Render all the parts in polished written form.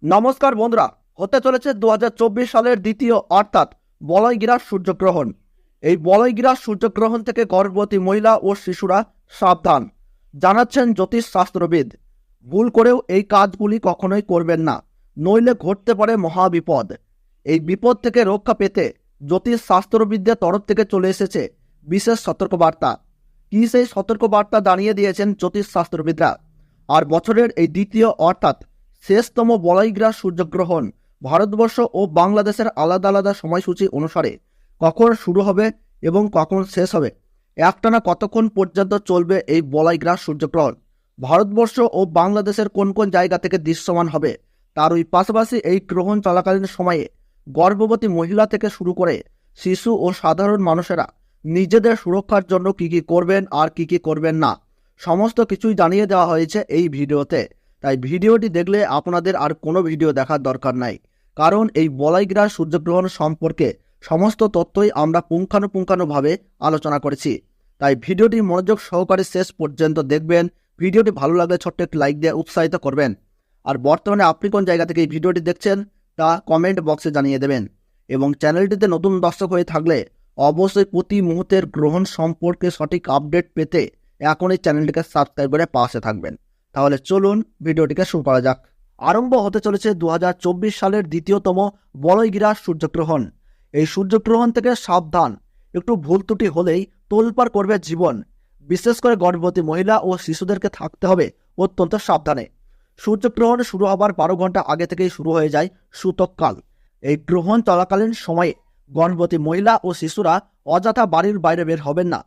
নমস্কার বন্ধুরা, হতে চলেছে 2024 সালের দ্বিতীয় অর্থাৎ বলয়গ্রাস সূর্যগ্রহণ। এই বলয়গ্রাস সূর্যগ্রহণ থেকে গর্ভবতী মহিলা ও শিশুরা সাবধান, জানাচ্ছেন জ্যোতিষ শাস্ত্রবিদ। ভুল করেও এই কাজগুলি কখনোই করবেন না, নইলে ঘটতে পারে মহাবিপদ। এই বিপদ থেকে রক্ষা পেতে জ্যোতিষ শাস্ত্রবিদদের তরফ থেকে চলে এসেছে বিশেষ সতর্কবার্তা। কি সেই সতর্কবার্তা জানিয়ে দিয়েছেন জ্যোতিষ শাস্ত্রবিদরা। আর বছরের এই দ্বিতীয় অর্থাৎ শেষতম বলয়গ্রাস সূর্যগ্রহণ ভারতবর্ষ ও বাংলাদেশের আলাদা আলাদা সময়সূচি অনুসারে কখন শুরু হবে এবং কখন শেষ হবে, একটানা কতক্ষণ পর্যন্ত চলবে এই বলয়গ্রাস সূর্যগ্রহণ, ভারতবর্ষ ও বাংলাদেশের কোন কোন জায়গা থেকে দৃশ্যমান হবে, তার ওই পাশাপাশি এই গ্রহণ চলাকালীন সময়ে গর্ভবতী মহিলা থেকে শুরু করে শিশু ও সাধারণ মানুষেরা নিজেদের সুরক্ষার জন্য কি কি করবেন আর কি কি করবেন না, সমস্ত কিছুই জানিয়ে দেওয়া হয়েছে এই ভিডিওতে। তাই ভিডিওটি দেখলে আপনাদের আর কোনো ভিডিও দেখার দরকার নাই, কারণ এই বলয়গ্রাস সূর্যগ্রহণ সম্পর্কে সমস্ত তথ্যই আমরা পুঙ্খানুপুঙ্খানুভাবে আলোচনা করেছি। তাই ভিডিওটি মনোযোগ সহকারে শেষ পর্যন্ত দেখবেন। ভিডিওটি ভালো লাগলে ছোট্ট একটি লাইক দিয়ে উৎসাহিত করবেন। আর বর্তমানে আপনি কোন জায়গা থেকে এই ভিডিওটি দেখছেন তা কমেন্ট বক্সে জানিয়ে দেবেন। এবং চ্যানেলটিতে নতুন দর্শক হয়ে থাকলে অবশ্যই প্রতি মুহূর্তের গ্রহণ সম্পর্কে সঠিক আপডেট পেতে এখনই চ্যানেলটিকে সাবস্ক্রাইব করে পাশে থাকবেন। তাহলে চলুন ভিডিওটিকে শুরু করা যাক। আরম্ভ হতে চলেছে 2024 সালের দ্বিতীয়তম বলয়গ্রাস সূর্যগ্রহণ। এই সূর্যগ্রহণ থেকে সাবধান, একটু ভুল ত্রুটি হলেই তোলপাড় করবে জীবন। বিশেষ করে গর্ভবতী মহিলা ও শিশুদেরকে থাকতে হবে অত্যন্ত সাবধানে। সূর্যগ্রহণ শুরু হবার 12 ঘন্টা আগে থেকেই শুরু হয়ে যায় সূতককাল। এই গ্রহণ চলাকালীন সময়ে গর্ভবতী মহিলা ও শিশুরা অযথা বাড়ির বাইরে বের হবেন না।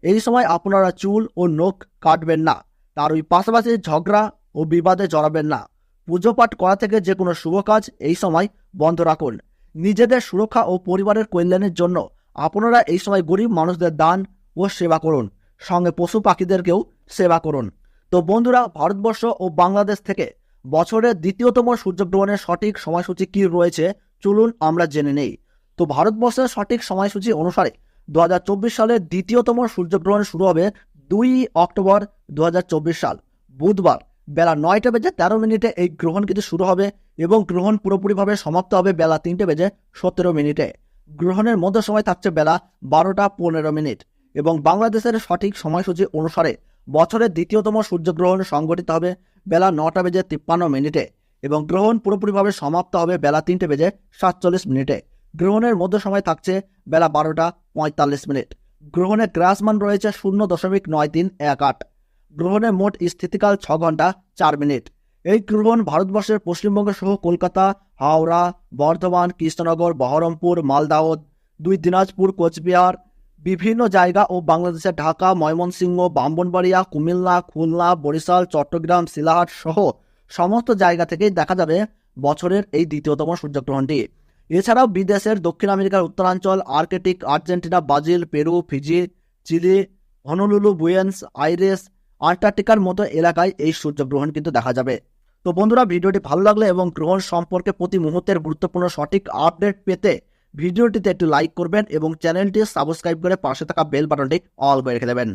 এই সময় আপনারা চুল ও নখ কাটবেন না। তার ওই পাশাপাশি ঝগড়া ও বিবাদে জড়াবেন না। পুজো পাঠ করা থেকে যে কোনো শুভ কাজ এই সময় বন্ধ রাখুন। নিজেদের সুরক্ষা ও পরিবারের কল্যাণের জন্য আপনারা এই সময় গরিব মানুষদের দান ও সেবা করুন, সঙ্গে পশু পাখিদেরকেও সেবা করুন। তো বন্ধুরা, ভারতবর্ষ ও বাংলাদেশ থেকে বছরের দ্বিতীয়তম সূর্যগ্রহণের সঠিক সময়সূচি কী রয়েছে চলুন আমরা জেনে নেই। তো ভারতবর্ষের সঠিক সময়সূচি অনুসারে 2024 সালের দ্বিতীয়তম সূর্যগ্রহণ শুরু হবে 2 অক্টোবর 2024 সাল বুধবার বেলা 9:13 এই গ্রহণ কিন্তু শুরু হবে এবং গ্রহণ পুরোপুরিভাবে সমাপ্ত হবে বেলা 3:17। গ্রহণের মধ্য সময় থাকছে বেলা 12:15 এবং বাংলাদেশের সঠিক সময়সূচি অনুসারে বছরের দ্বিতীয়তম সূর্যগ্রহণ সংঘটিত হবে বেলা 9:53 এবং গ্রহণ পুরোপুরিভাবে সমাপ্ত হবে বেলা 3:47। গ্রহণের মধ্য সময় থাকছে বেলা 12:45। গ্রহণের গ্রাসমান রয়েছে 0.9318। গ্রহণের মোট স্থিতিকাল 6 ঘন্টা 4 মিনিট। এই গ্রহণ ভারতবর্ষের পশ্চিমবঙ্গ সহ কলকাতা, হাওড়া, বর্ধমান, কৃষ্ণনগর, বহরমপুর, মালদাহ, 2 দিনাজপুর, কোচবিহার, বিভিন্ন জায়গা ও বাংলাদেশের ঢাকা, ময়মনসিংহ, ব্রাহ্মণবাড়িয়া, কুমিল্লা, খুলনা, বরিশাল, চট্টগ্রাম, শিলাহাট সহ সমস্ত জায়গা থেকেই দেখা যাবে বছরের এই দ্বিতীয়তম সূর্যগ্রহণটি। এছাড়াও বিদেশের দক্ষিণ আমেরিকার উত্তরাঞ্চল, Arctic, Argentina, Brazil, Peru, Fiji, Chile, Honolulu, Buenos Aires, আন্টার্কটিকার মতো এলাকায় এই সূর্যগ্রহণ কিন্তু দেখা যাবে। তো বন্ধুরা, ভিডিওটি ভালো লাগলে এবং গ্রহণ সম্পর্কে প্রতি মুহূর্তের গুরুত্বপূর্ণ সঠিক আপডেট পেতে ভিডিওটিতে একটু লাইক করবেন এবং চ্যানেলটি সাবস্ক্রাইব করে পাশে থাকা বেল বাটনটি অল করে রেখে দেবেন।